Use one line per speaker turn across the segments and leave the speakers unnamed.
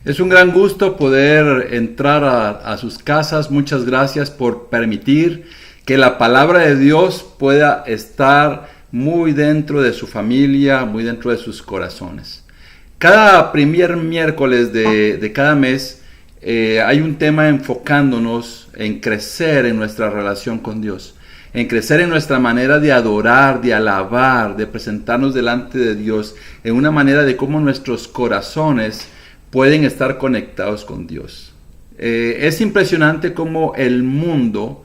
Es un gran gusto poder entrar a sus casas. Muchas gracias por permitir que la palabra de Dios pueda estar muy dentro de su familia, muy dentro de sus corazones. Cada primer miércoles de cada mes hay un tema enfocándonos en crecer en nuestra relación con Dios, en crecer en nuestra manera de adorar, de alabar, de presentarnos delante de Dios, en una manera de cómo nuestros corazones pueden estar conectados con Dios. Es impresionante cómo el mundo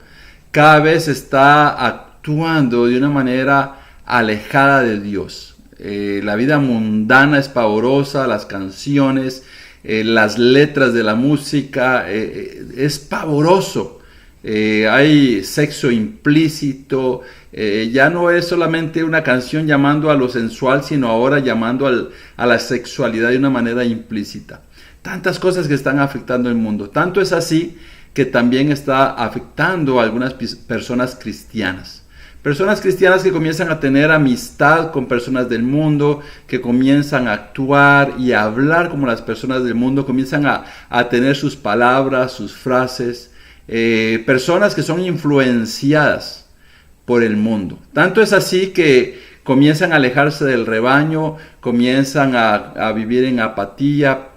cada vez está actuando de una manera alejada de Dios. La vida mundana es pavorosa, las canciones, las letras de la música, es pavoroso. Hay sexo implícito, ya no es solamente una canción llamando a lo sensual, sino ahora llamando a la sexualidad de una manera implícita. Tantas cosas que están afectando el mundo. Tanto es así que también está afectando a algunas personas cristianas. Personas cristianas que comienzan a tener amistad con personas del mundo, que comienzan a actuar y a hablar como las personas del mundo, comienzan a tener sus palabras, sus frases. Personas que son influenciadas por el mundo. Tanto es así que comienzan a alejarse del rebaño, comienzan a vivir en apatía,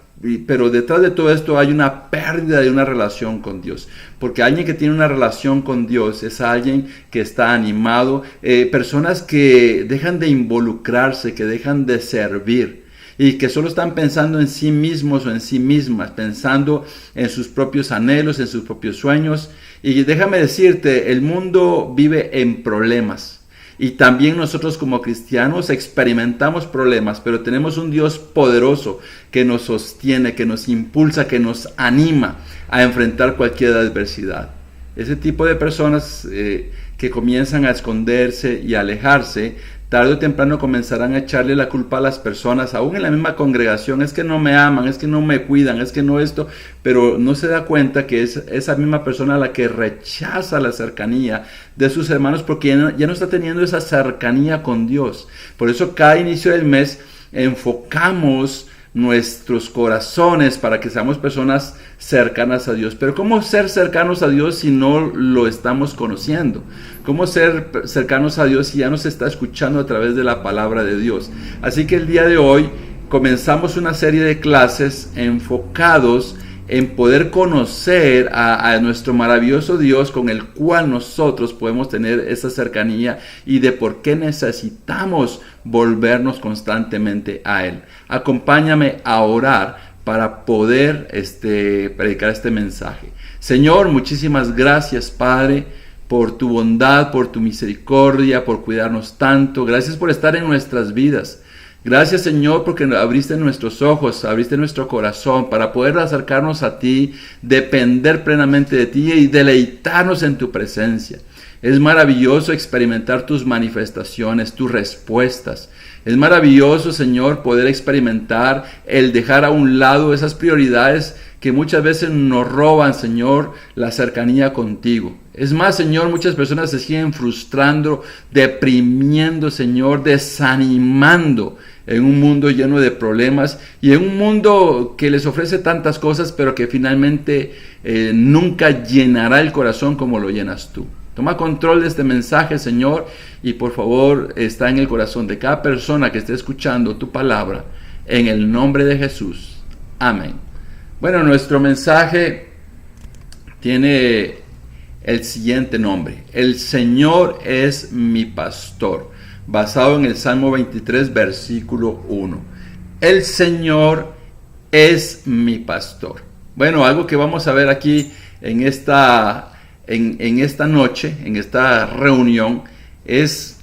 pero detrás de todo esto hay una pérdida de una relación con Dios. Porque alguien que tiene una relación con Dios es alguien que está animado, personas que dejan de involucrarse, que dejan de servir, y que solo están pensando en sí mismos o en sí mismas, pensando en sus propios anhelos, en sus propios sueños. Y déjame decirte, el mundo vive en problemas. Y también nosotros como cristianos experimentamos problemas, pero tenemos un Dios poderoso que nos sostiene, que nos impulsa, que nos anima a enfrentar cualquier adversidad. Ese tipo de personas que comienzan a esconderse y a alejarse, tarde o temprano comenzarán a echarle la culpa a las personas, aún en la misma congregación. Es que no me aman, es que no me cuidan, es que no esto, pero no se da cuenta que es esa misma persona la que rechaza la cercanía de sus hermanos, porque ya no está teniendo esa cercanía con Dios. Por eso cada inicio del mes enfocamos nuestros corazones para que seamos personas cercanas a Dios. Pero ¿cómo ser cercanos a Dios si no lo estamos conociendo? ¿Cómo ser cercanos a Dios si ya nos está escuchando a través de la palabra de Dios? Así que el día de hoy comenzamos una serie de clases enfocados en poder conocer a nuestro maravilloso Dios con el cual nosotros podemos tener esa cercanía, y de por qué necesitamos volvernos constantemente a Él. Acompáñame a orar para poder predicar este mensaje. Señor, muchísimas gracias, Padre, por tu bondad, por tu misericordia, por cuidarnos tanto. Gracias por estar en nuestras vidas. Gracias, Señor, porque abriste nuestros ojos, abriste nuestro corazón para poder acercarnos a ti, depender plenamente de ti y deleitarnos en tu presencia. Es maravilloso experimentar tus manifestaciones, tus respuestas. Es maravilloso, Señor, poder experimentar el dejar a un lado esas prioridades que muchas veces nos roban, Señor, la cercanía contigo. Es más, Señor, muchas personas se siguen frustrando, deprimiendo, Señor, desanimando en un mundo lleno de problemas y en un mundo que les ofrece tantas cosas, pero que finalmente nunca llenará el corazón como lo llenas tú. Toma control de este mensaje, Señor, y por favor está en el corazón de cada persona que esté escuchando tu palabra, en el nombre de Jesús. Amén. Bueno, nuestro mensaje tiene el siguiente nombre: El Señor es mi pastor, basado en el Salmo 23, versículo 1. El Señor es mi pastor. Bueno, algo que vamos a ver aquí en esta noche, en esta reunión, es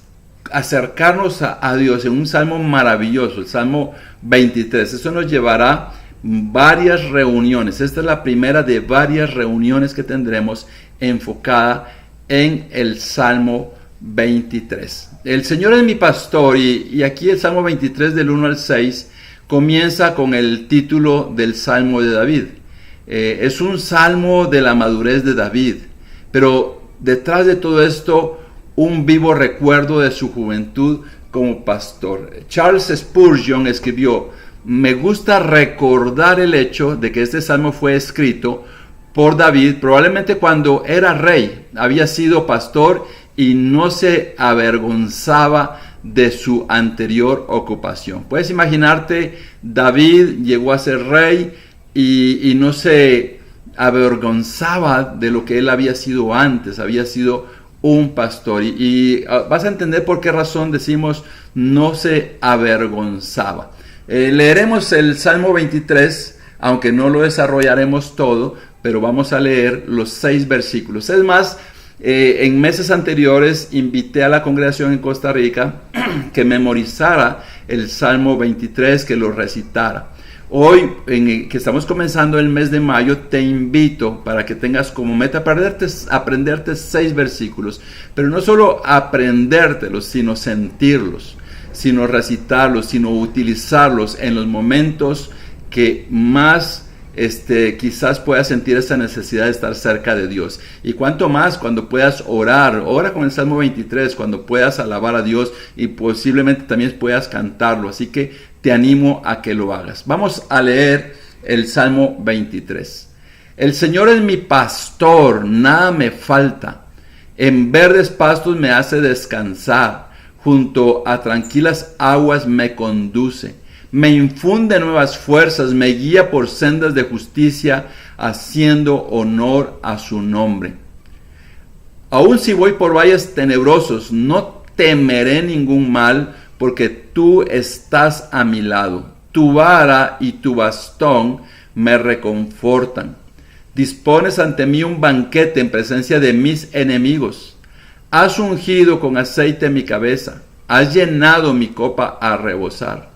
acercarnos a Dios en un salmo maravilloso, el Salmo 23. Eso nos llevará varias reuniones. Esta es la primera de varias reuniones que tendremos enfocada en el Salmo 23. El Señor es mi pastor, y aquí el Salmo 23 del 1 al 6 comienza con el título del Salmo de David. Es un salmo de la madurez de David, pero detrás de todo esto, un vivo recuerdo de su juventud como pastor. Charles Spurgeon escribió: me gusta recordar el hecho de que este salmo fue escrito por David, probablemente cuando era rey, había sido pastor y no se avergonzaba de su anterior ocupación. Puedes imaginarte, David llegó a ser rey y no se avergonzaba de lo que él había sido antes, había sido un pastor. Y vas a entender por qué razón decimos no se avergonzaba. Leeremos el Salmo 23, aunque no lo desarrollaremos todo, pero vamos a leer los 6 versículos. Es más, en meses anteriores invité a la congregación en Costa Rica que memorizara el Salmo 23, que lo recitara. Hoy, que estamos comenzando el mes de mayo, te invito para que tengas como meta aprenderte 6 versículos, pero no solo aprendértelos, sino sentirlos, sino recitarlos, sino utilizarlos en los momentos que más quizás puedas sentir esa necesidad de estar cerca de Dios. Y cuanto más cuando puedas ora con el Salmo 23, cuando puedas alabar a Dios y posiblemente también puedas cantarlo. Así que te animo a que lo hagas. Vamos a leer el Salmo 23. El Señor es mi pastor, nada me falta. En verdes pastos me hace descansar, junto a tranquilas aguas me conduce. Me infunde nuevas fuerzas, me guía por sendas de justicia, haciendo honor a su nombre. Aun si voy por valles tenebrosos, no temeré ningún mal, porque tú estás a mi lado. Tu vara y tu bastón me reconfortan. Dispones ante mí un banquete en presencia de mis enemigos. Has ungido con aceite mi cabeza. Has llenado mi copa a rebosar.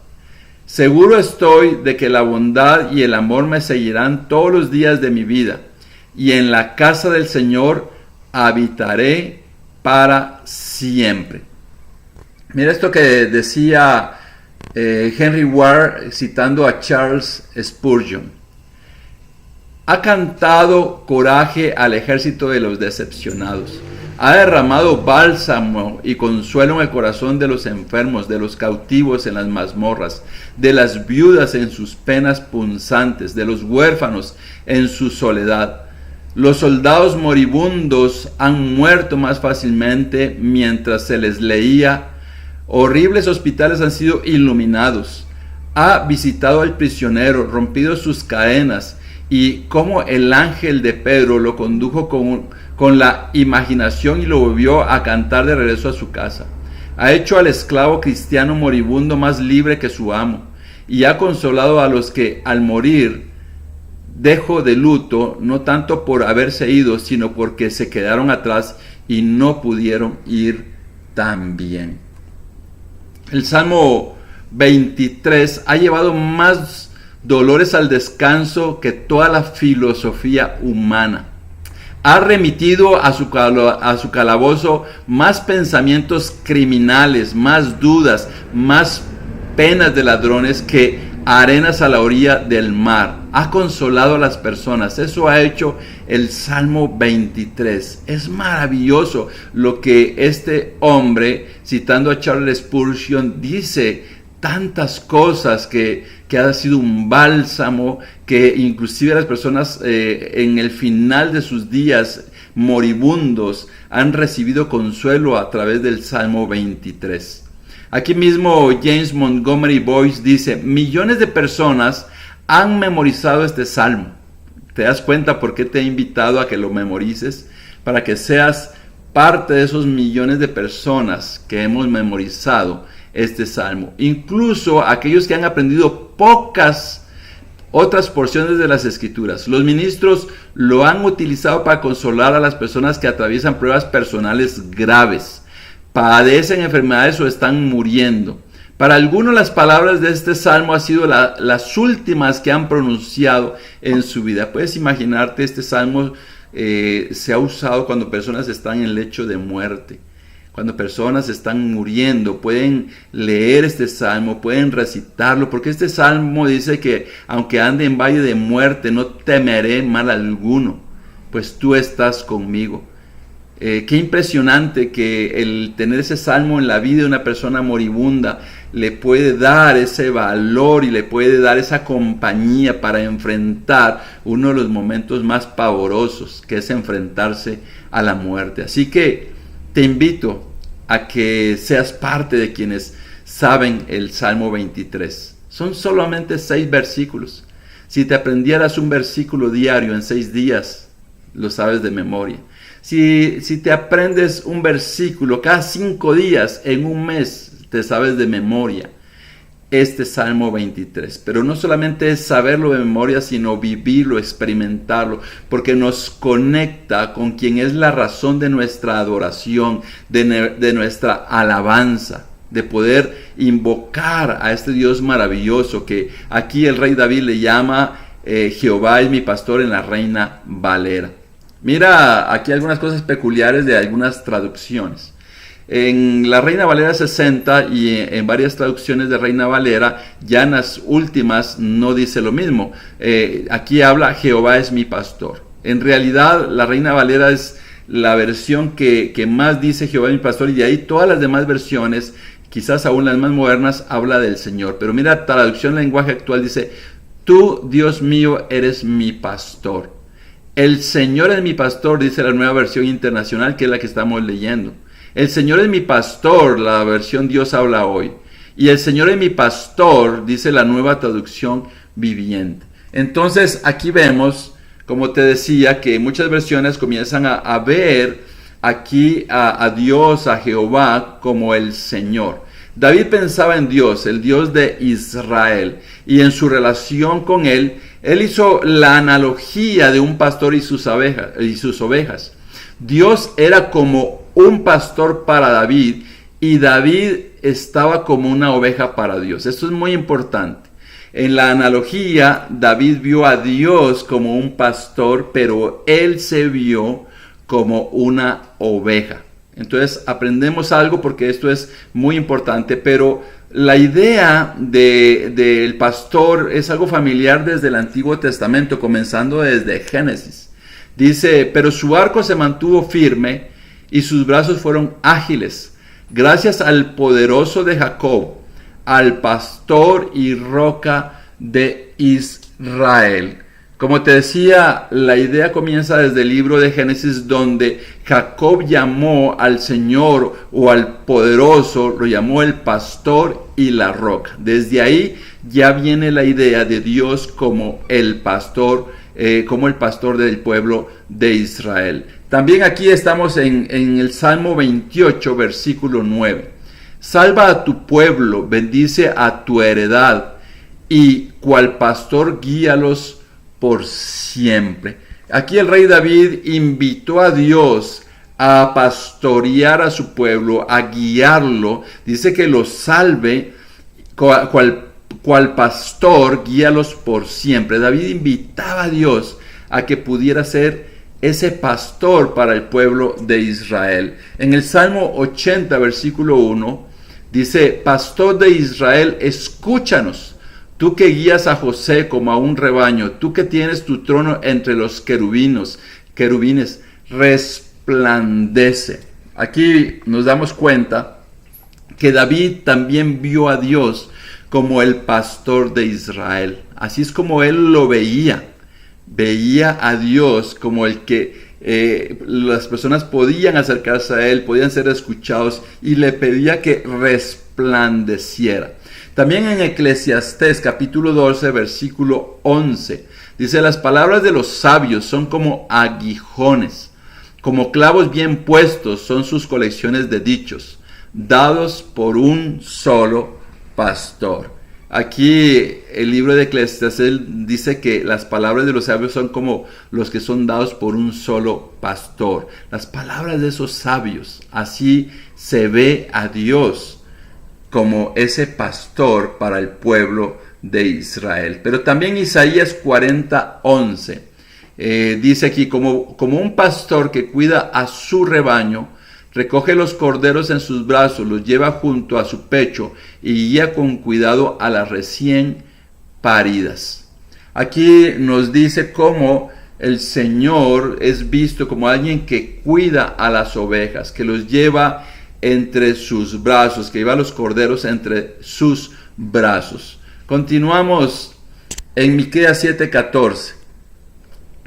Seguro estoy de que la bondad y el amor me seguirán todos los días de mi vida, y en la casa del Señor habitaré para siempre. Mira esto que decía Henry Ward citando a Charles Spurgeon. Ha cantado coraje al ejército de los decepcionados. Ha derramado bálsamo y consuelo en el corazón de los enfermos, de los cautivos en las mazmorras, de las viudas en sus penas punzantes, de los huérfanos en su soledad. Los soldados moribundos han muerto más fácilmente mientras se les leía. Horribles hospitales han sido iluminados. Ha visitado al prisionero, rompido sus cadenas, y como el ángel de Pedro lo condujo con la imaginación y lo volvió a cantar de regreso a su casa. Ha hecho al esclavo cristiano moribundo más libre que su amo, y ha consolado a los que al morir dejó de luto, no tanto por haberse ido, sino porque se quedaron atrás y no pudieron ir tan bien. El Salmo 23 ha llevado más dolores al descanso que toda la filosofía humana. Ha remitido a su calabozo más pensamientos criminales, más dudas, más penas de ladrones que arenas a la orilla del mar. Ha consolado a las personas. Eso ha hecho el Salmo 23. Es maravilloso lo que este hombre, citando a Charles Spurgeon, dice. Tantas cosas que ha sido un bálsamo, que inclusive las personas en el final de sus días moribundos han recibido consuelo a través del Salmo 23. Aquí mismo James Montgomery Boyce dice: millones de personas han memorizado este Salmo. ¿Te das cuenta por qué te he invitado a que lo memorices? Para que seas parte de esos millones de personas que hemos memorizado este salmo. Incluso aquellos que han aprendido pocas otras porciones de las escrituras. Los ministros lo han utilizado para consolar a las personas que atraviesan pruebas personales graves, padecen enfermedades o están muriendo. Para algunos las palabras de este salmo han sido las últimas que han pronunciado en su vida. Puedes imaginarte, este salmo se ha usado cuando personas están en el lecho de muerte. Cuando personas están muriendo, pueden leer este salmo, pueden recitarlo, porque este salmo dice que aunque ande en valle de muerte, no temeré mal alguno, pues tú estás conmigo. Qué impresionante que el tener ese salmo en la vida de una persona moribunda le puede dar ese valor y le puede dar esa compañía para enfrentar uno de los momentos más pavorosos, que es enfrentarse a la muerte. Así que te invito a que seas parte de quienes saben el Salmo 23. Son solamente 6 versículos. Si te aprendieras un versículo diario en 6 días, lo sabes de memoria. Si te aprendes un versículo cada 5 días en un mes, te sabes de memoria este Salmo 23. Pero no solamente es saberlo de memoria, sino vivirlo, experimentarlo, porque nos conecta con quien es la razón de nuestra adoración, de nuestra alabanza, de poder invocar a este Dios maravilloso que aquí el rey David le llama Jehová es mi pastor en la Reina Valera. Mira aquí algunas cosas peculiares de algunas traducciones. En la Reina Valera 60 y en varias traducciones de Reina Valera, ya en las últimas no dice lo mismo. Aquí habla Jehová es mi pastor. En realidad la Reina Valera es la versión que más dice Jehová es mi pastor, y de ahí todas las demás versiones, quizás aún las más modernas, habla del Señor. Pero mira, traducción lenguaje actual dice: tú, Dios mío, eres mi pastor. El Señor es mi pastor, dice la Nueva Versión Internacional, que es la que estamos leyendo. El Señor es mi pastor, la versión Dios habla hoy. Y el Señor es mi pastor, dice la Nueva Traducción Viviente. Entonces aquí vemos, como te decía, que muchas versiones comienzan a ver aquí a Dios, a Jehová, como el Señor. David pensaba en Dios, el Dios de Israel, y en su relación con él hizo la analogía de un pastor y sus ovejas. Dios era como un pastor para David, y David estaba como una oveja para Dios. Esto es muy importante. En la analogía, David vio a Dios como un pastor, pero él se vio como una oveja. Entonces aprendemos algo, porque esto es muy importante, pero la idea del pastor es algo familiar desde el Antiguo Testamento, comenzando desde Génesis. Dice: pero su arco se mantuvo firme y sus brazos fueron ágiles, gracias al poderoso de Jacob, al pastor y roca de Israel. Como te decía, la idea comienza desde el libro de Génesis, donde Jacob llamó al Señor o al poderoso, lo llamó el pastor y la roca. Desde ahí ya viene la idea de Dios como el pastor del pueblo de Israel. También aquí estamos en el Salmo 28, versículo 9. Salva a tu pueblo, bendice a tu heredad, y cual pastor guíalos por siempre. Aquí el rey David invitó a Dios a pastorear a su pueblo, a guiarlo. Dice que lo salve, cual pastor guíalos por siempre. David invitaba a Dios a que pudiera ser ese pastor para el pueblo de Israel. En el Salmo 80, versículo 1, dice: pastor de Israel, escúchanos. Tú que guías a José como a un rebaño, tú que tienes tu trono entre los querubines, resplandece. Aquí nos damos cuenta que David también vio a Dios como el pastor de Israel. Así es como él lo veía. Veía a Dios como el que las personas podían acercarse a él, podían ser escuchados, y le pedía que resplandeciera. También en Eclesiastés capítulo 12, versículo 11, dice: las palabras de los sabios son como aguijones, como clavos bien puestos son sus colecciones de dichos, dados por un solo pastor. Aquí el libro de Eclesiastés dice que las palabras de los sabios son como los que son dados por un solo pastor. Las palabras de esos sabios, así se ve a Dios como ese pastor para el pueblo de Israel. Pero también Isaías 40:11 dice aquí: como un pastor que cuida a su rebaño, recoge los corderos en sus brazos, los lleva junto a su pecho y guía con cuidado a las recién paridas. Aquí nos dice cómo el Señor es visto como alguien que cuida a las ovejas, que los lleva entre sus brazos, que lleva a los corderos entre sus brazos. Continuamos en Miqueas 7:14.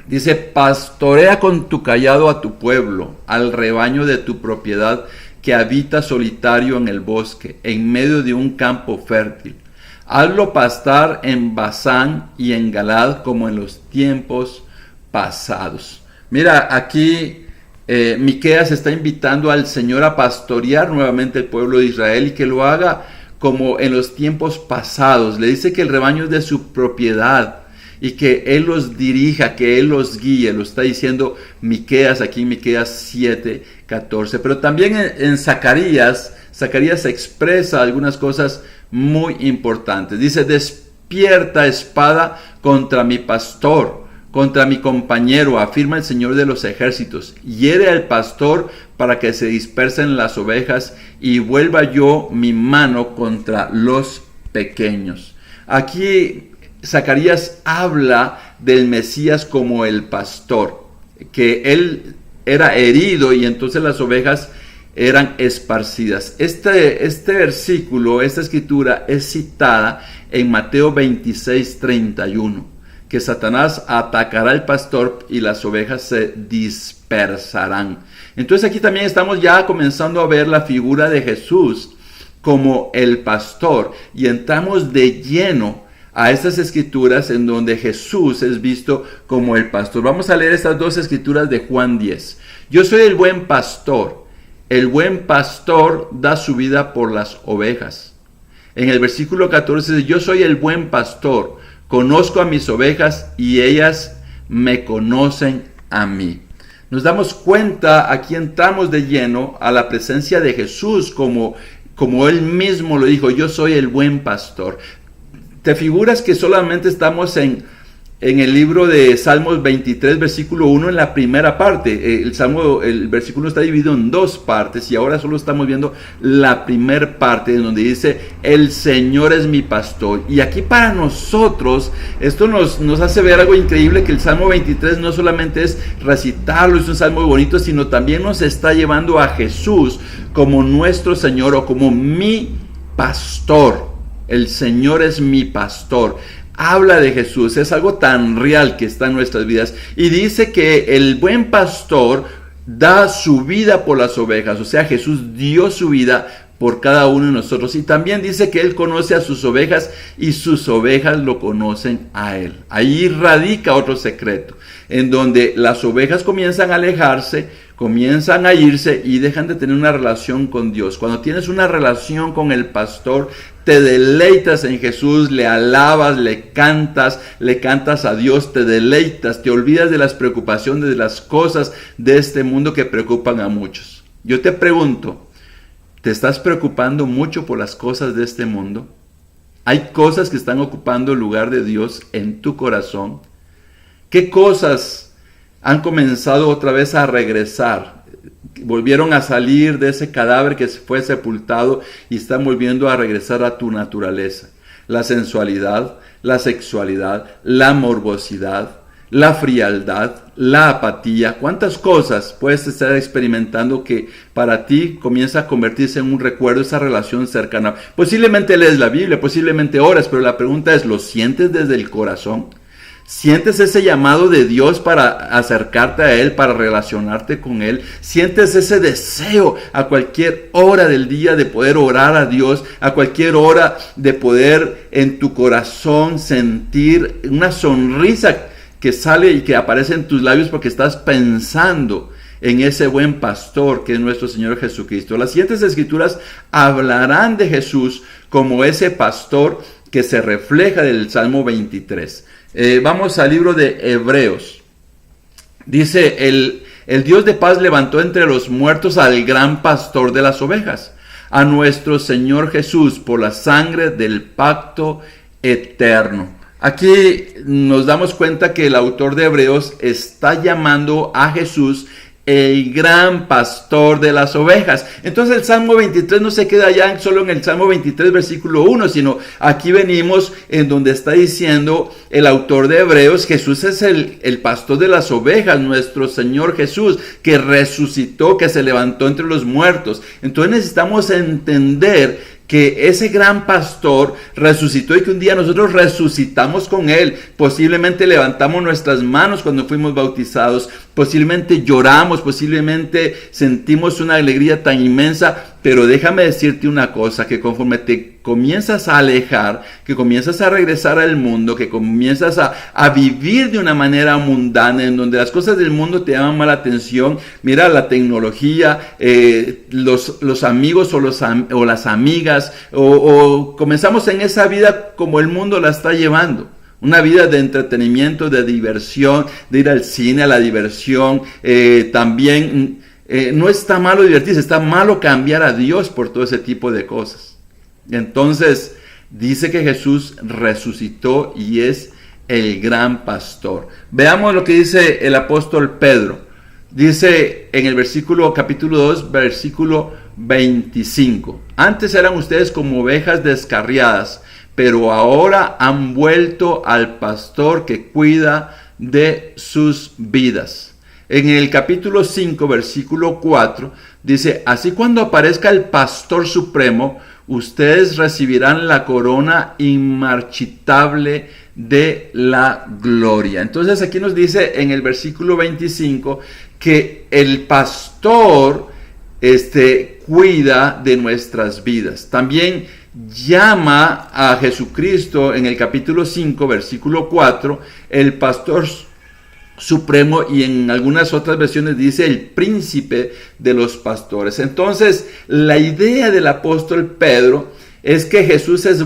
Dice: pastorea con tu cayado a tu pueblo, al rebaño de tu propiedad, que habita solitario en el bosque, en medio de un campo fértil. Hazlo pastar en Basán y en Galad, como en los tiempos pasados. Mira, aquí Miqueas está invitando al Señor a pastorear nuevamente el pueblo de Israel, y que lo haga como en los tiempos pasados. Le dice que el rebaño es de su propiedad y que Él los dirija, que Él los guíe. Lo está diciendo Miqueas aquí en Miqueas 7:14. Pero también en Zacarías expresa algunas cosas muy importantes. Dice: despierta espada contra mi pastor, contra mi compañero, afirma el Señor de los ejércitos. Hiere al pastor para que se dispersen las ovejas, y vuelva yo mi mano contra los pequeños. Aquí Zacarías habla del Mesías como el pastor, que él era herido y entonces las ovejas eran esparcidas. Este versículo, esta escritura es citada en Mateo 26:31, que Satanás atacará al pastor y las ovejas se dispersarán. Entonces aquí también estamos ya comenzando a ver la figura de Jesús como el pastor, y entramos de lleno a estas escrituras en donde Jesús es visto como el pastor. Vamos a leer estas dos escrituras de Juan 10. Yo soy el buen pastor. El buen pastor da su vida por las ovejas. En el versículo 14 dice: yo soy el buen pastor. Conozco a mis ovejas y ellas me conocen a mí. Nos damos cuenta, aquí entramos de lleno a la presencia de Jesús como Él mismo lo dijo: yo soy el buen pastor. ¿Te figuras que solamente estamos en el libro de Salmos 23, versículo 1, en la primera parte? El versículo está dividido en dos partes, y ahora solo estamos viendo la primera parte, en donde dice: el Señor es mi pastor. Y aquí para nosotros esto nos hace ver algo increíble, que el Salmo 23 no solamente es recitarlo, es un salmo muy bonito, sino también nos está llevando a Jesús como nuestro Señor, o como mi pastor. El Señor es mi pastor. Habla de Jesús, es algo tan real que está en nuestras vidas. Y dice que el buen pastor da su vida por las ovejas. O sea, Jesús dio su vida por cada uno de nosotros. Y también dice que Él conoce a sus ovejas y sus ovejas lo conocen a Él. Ahí radica otro secreto, en donde las ovejas comienzan a alejarse, comienzan a irse y dejan de tener una relación con Dios. Cuando tienes una relación con el pastor, te deleitas en Jesús, le alabas, le cantas a Dios, te deleitas, te olvidas de las preocupaciones, de las cosas de este mundo que preocupan a muchos. Yo te pregunto, ¿te estás preocupando mucho por las cosas de este mundo? ¿Hay cosas que están ocupando el lugar de Dios en tu corazón? ¿Qué cosas han comenzado otra vez a regresar? Volvieron a salir de ese cadáver que fue sepultado y están volviendo a regresar a tu naturaleza. La sensualidad, la sexualidad, la morbosidad, la frialdad, la apatía. ¿Cuántas cosas puedes estar experimentando que para ti comienza a convertirse en un recuerdo, esa relación cercana? Posiblemente lees la Biblia, posiblemente oras, pero la pregunta es: ¿lo sientes desde el corazón? ¿Sientes ese llamado de Dios para acercarte a Él, para relacionarte con Él? ¿Sientes ese deseo a cualquier hora del día de poder orar a Dios? A cualquier hora de poder en tu corazón sentir una sonrisa que sale y que aparece en tus labios porque estás pensando en ese buen pastor que es nuestro Señor Jesucristo. Las siguientes escrituras hablarán de Jesús como ese pastor que se refleja del Salmo 23. Vamos al libro de Hebreos. Dice: el Dios de paz levantó entre los muertos al gran pastor de las ovejas, a nuestro Señor Jesús, por la sangre del pacto eterno. Aquí nos damos cuenta que el autor de Hebreos está llamando a Jesús el gran pastor de las ovejas. Entonces el Salmo 23 no se queda ya solo en el Salmo 23 versículo 1, sino aquí venimos en donde está diciendo el autor de Hebreos, Jesús es el pastor de las ovejas, nuestro Señor Jesús, que resucitó, que se levantó entre los muertos. Entonces necesitamos entender que ese gran pastor resucitó y que un día nosotros resucitamos con él. Posiblemente levantamos nuestras manos cuando fuimos bautizados, posiblemente lloramos, posiblemente sentimos una alegría tan inmensa, pero déjame decirte una cosa, que conforme te comienzas a alejar, que comienzas a regresar al mundo, que comienzas a vivir de una manera mundana, en donde las cosas del mundo te llaman mala atención, mira la tecnología, los amigos o las amigas, o comenzamos en esa vida como el mundo la está llevando. Una vida de entretenimiento, de diversión, de ir al cine, a la diversión. También no está malo divertirse, está malo cambiar a Dios por todo ese tipo de cosas. Entonces, dice que Jesús resucitó y es el gran pastor. Veamos lo que dice el apóstol Pedro. Dice en el capítulo 2, versículo 25. Antes eran ustedes como ovejas descarriadas, pero ahora han vuelto al pastor que cuida de sus vidas. En el capítulo 5, versículo 4, dice, así cuando aparezca el pastor supremo, ustedes recibirán la corona inmarchitable de la gloria. Entonces aquí nos dice en el versículo 25 que el pastor cuida de nuestras vidas. También llama a Jesucristo en el capítulo 5, versículo 4, el pastor supremo, y en algunas otras versiones dice el príncipe de los pastores. Entonces, la idea del apóstol Pedro es que Jesús es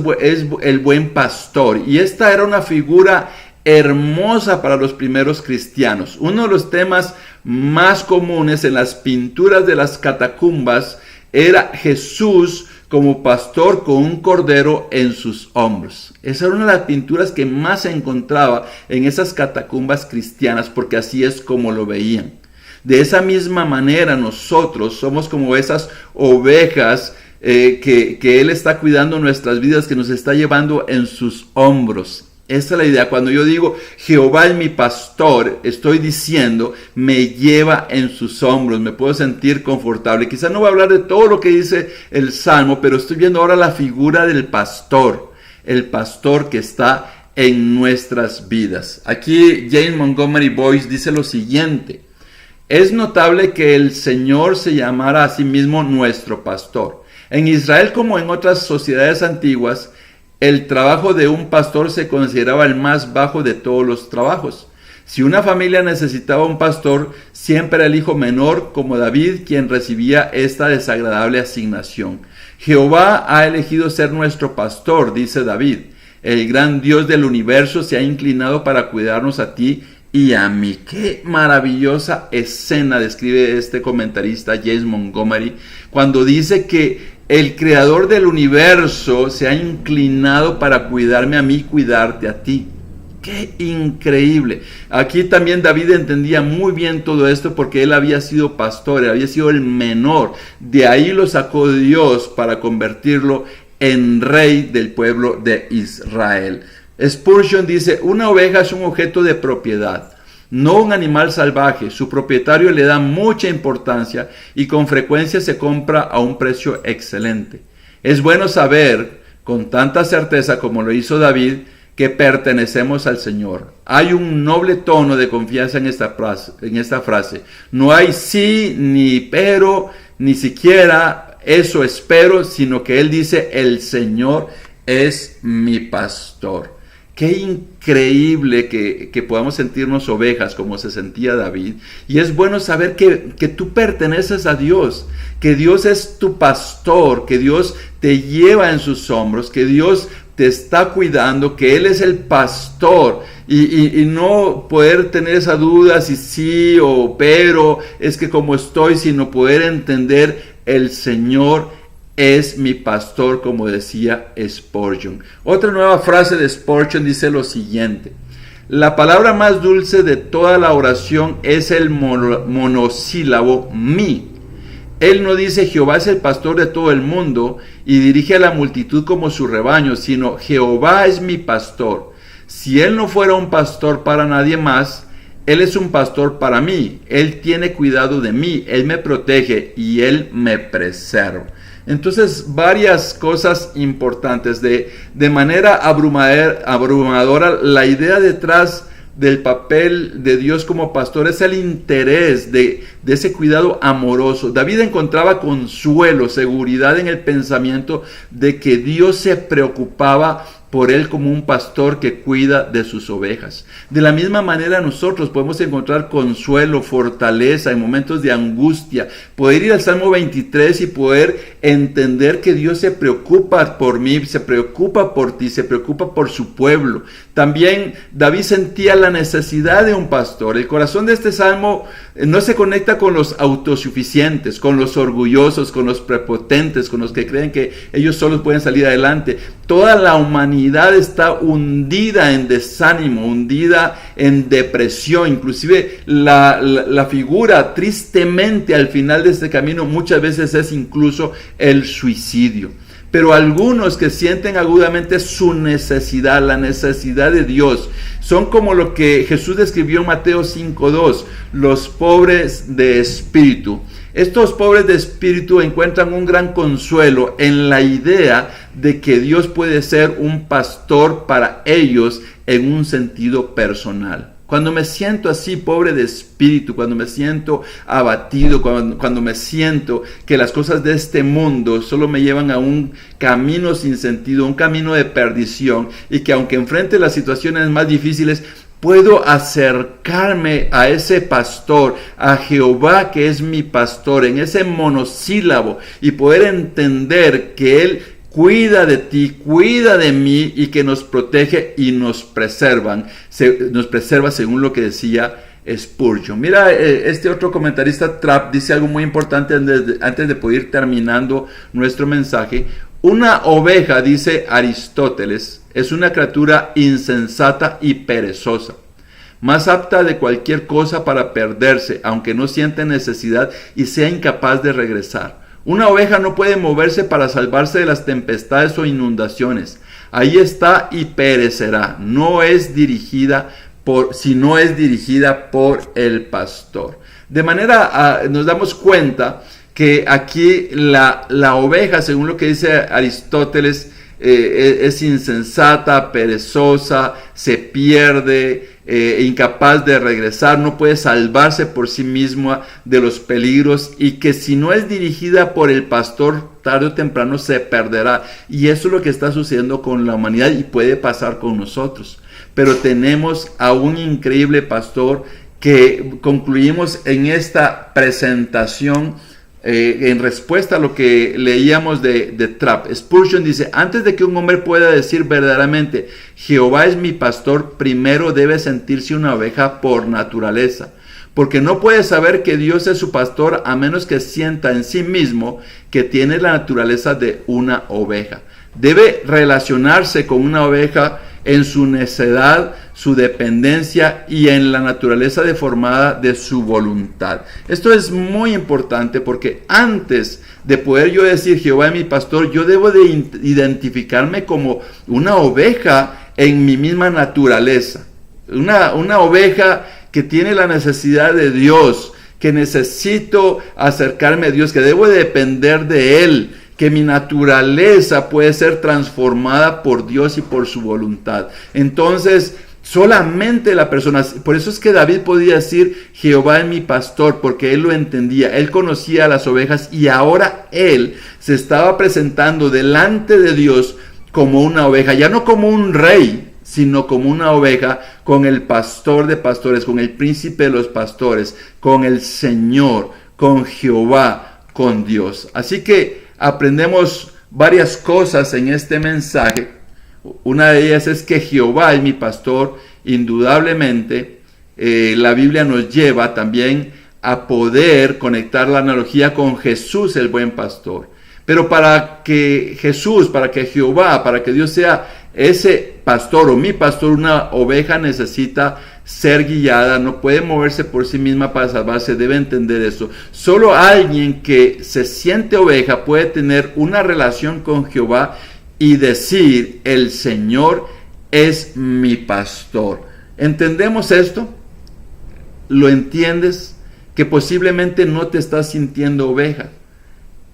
el buen pastor, y esta era una figura hermosa para los primeros cristianos. Uno de los temas más comunes en las pinturas de las catacumbas era Jesús como pastor con un cordero en sus hombros. Esa era una de las pinturas que más se encontraba en esas catacumbas cristianas, porque así es como lo veían. De esa misma manera nosotros somos como esas ovejas que Él está cuidando nuestras vidas, que nos está llevando en sus hombros. Esa es la idea. Cuando yo digo Jehová es mi pastor, estoy diciendo me lleva en sus hombros, me puedo sentir confortable. Quizás no voy a hablar de todo lo que dice el Salmo, pero estoy viendo ahora la figura del pastor, el pastor que está en nuestras vidas. Aquí James Montgomery Boyce dice lo siguiente: es notable que el Señor se llamara a sí mismo nuestro pastor. En Israel, como en otras sociedades antiguas, el trabajo de un pastor se consideraba el más bajo de todos los trabajos. Si una familia necesitaba un pastor, siempre era el hijo menor, como David, quien recibía esta desagradable asignación. Jehová ha elegido ser nuestro pastor, dice David. El gran Dios del universo se ha inclinado para cuidarnos a ti y a mí. Qué maravillosa escena describe este comentarista James Montgomery cuando dice que el creador del universo se ha inclinado para cuidarme a mí y cuidarte a ti. ¡Qué increíble! Aquí también David entendía muy bien todo esto porque él había sido pastor, él había sido el menor. De ahí lo sacó Dios para convertirlo en rey del pueblo de Israel. Spurgeon dice, una oveja es un objeto de propiedad, no un animal salvaje. Su propietario le da mucha importancia y con frecuencia se compra a un precio excelente. Es bueno saber con tanta certeza como lo hizo David que pertenecemos al Señor. Hay un noble tono de confianza en esta frase. No hay sí, ni pero, ni siquiera eso espero, sino que él dice, el Señor es mi pastor. Qué increíble que podamos sentirnos ovejas como se sentía David. Y es bueno saber que tú perteneces a Dios, que Dios es tu pastor, que Dios te lleva en sus hombros, que Dios te está cuidando, que Él es el pastor. Y no poder tener esa duda si sí o pero, es que como estoy, sino poder entender el Señor es mi pastor, como decía Spurgeon. Otra nueva frase de Spurgeon dice lo siguiente: La palabra más dulce de toda la oración es el monosílabo mi. Él no dice Jehová es el pastor de todo el mundo y dirige a la multitud como su rebaño, sino Jehová es mi pastor. Si Él no fuera un pastor para nadie más, Él es un pastor para mí. Él tiene cuidado de mí, Él me protege y Él me preserva. Entonces, varias cosas importantes. De manera abrumadora, la idea detrás del papel de Dios como pastor es el interés de ese cuidado amoroso. David encontraba consuelo, seguridad en el pensamiento de que Dios se preocupaba por él como un pastor que cuida de sus ovejas. De la misma manera nosotros podemos encontrar consuelo, fortaleza en momentos de angustia. Poder ir al Salmo 23 y poder entender que Dios se preocupa por mí, se preocupa por ti, se preocupa por su pueblo. También David sentía la necesidad de un pastor. El corazón de este salmo no se conecta con los autosuficientes, con los orgullosos, con los prepotentes, con los que creen que ellos solos pueden salir adelante. Toda la humanidad está hundida en desánimo, hundida en depresión. Inclusive la figura tristemente al final de este camino muchas veces es incluso el suicidio. Pero algunos que sienten agudamente su necesidad, la necesidad de Dios, son como lo que Jesús describió en Mateo 5:2, los pobres de espíritu. Estos pobres de espíritu encuentran un gran consuelo en la idea de que Dios puede ser un pastor para ellos en un sentido personal. Cuando me siento así, pobre de espíritu, cuando me siento abatido, cuando me siento que las cosas de este mundo solo me llevan a un camino sin sentido, un camino de perdición, y que aunque enfrente las situaciones más difíciles, puedo acercarme a ese pastor, a Jehová que es mi pastor, en ese monosílabo, y poder entender que Él cuida de ti, cuida de mí y que nos protege y nos preserva según lo que decía Spurgeon. Mira, este otro comentarista, Trapp, dice algo muy importante antes de poder ir terminando nuestro mensaje. Una oveja, dice Aristóteles, es una criatura insensata y perezosa, más apta de cualquier cosa para perderse, aunque no siente necesidad y sea incapaz de regresar. Una oveja no puede moverse para salvarse de las tempestades o inundaciones. Ahí está y perecerá. Si no es dirigida por el pastor. De manera, nos damos cuenta que aquí la oveja, según lo que dice Aristóteles, es insensata, perezosa, se pierde, incapaz de regresar, no puede salvarse por sí misma de los peligros, y que si no es dirigida por el pastor, tarde o temprano se perderá. Y eso es lo que está sucediendo con la humanidad y puede pasar con nosotros. Pero tenemos a un increíble pastor que concluimos en esta presentación en respuesta a lo que leíamos de Trapp. Spurgeon dice: antes de que un hombre pueda decir verdaderamente Jehová es mi pastor, primero debe sentirse una oveja por naturaleza, porque no puede saber que Dios es su pastor a menos que sienta en sí mismo que tiene la naturaleza de una oveja. Debe relacionarse con una oveja en su necedad, su dependencia y en la naturaleza deformada de su voluntad. Esto es muy importante porque antes de poder yo decir Jehová es mi pastor, yo debo de identificarme como una oveja en mi misma naturaleza. Una oveja que tiene la necesidad de Dios, que necesito acercarme a Dios, que debo de depender de Él, que mi naturaleza puede ser transformada por Dios y por su voluntad. Entonces, solamente la persona, por eso es que David podía decir Jehová es mi pastor, porque él lo entendía, él conocía a las ovejas y ahora él se estaba presentando delante de Dios como una oveja, ya no como un rey, sino como una oveja con el pastor de pastores, con el príncipe de los pastores, con el Señor, con Jehová, con Dios. Así que aprendemos varias cosas en este mensaje. Una de ellas es que Jehová es mi pastor. Indudablemente, la Biblia nos lleva también a poder conectar la analogía con Jesús, el buen pastor. Pero para que Jesús, para que Jehová, para que Dios sea ese pastor o mi pastor, una oveja necesita ser guiada, no puede moverse por sí misma para salvarse, debe entender eso. Solo alguien que se siente oveja puede tener una relación con Jehová y decir, el Señor es mi pastor. ¿Entendemos esto? ¿Lo entiendes? Que posiblemente no te estás sintiendo oveja.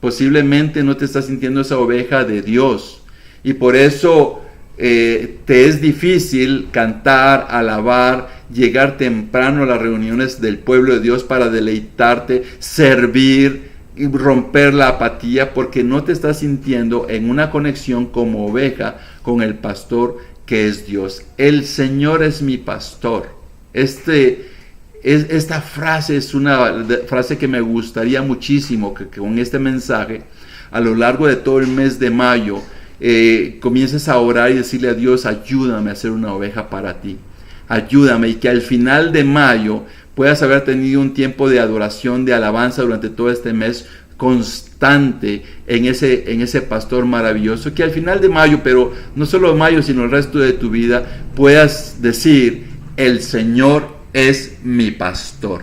Posiblemente no te estás sintiendo esa oveja de Dios. Y por eso te es difícil cantar, alabar, llegar temprano a las reuniones del pueblo de Dios para deleitarte, servir y romper la apatía, porque no te estás sintiendo en una conexión como oveja con el pastor que es Dios. El Señor es mi pastor. Esta frase es una frase que me gustaría muchísimo que con este mensaje, a lo largo de todo el mes de mayo, comiences a orar y decirle a Dios, ayúdame a ser una oveja para ti. Ayúdame, y que al final de mayo puedas haber tenido un tiempo de adoración, de alabanza durante todo este mes constante en ese pastor maravilloso, que al final de mayo, pero no solo mayo, sino el resto de tu vida, puedas decir, el Señor es mi pastor.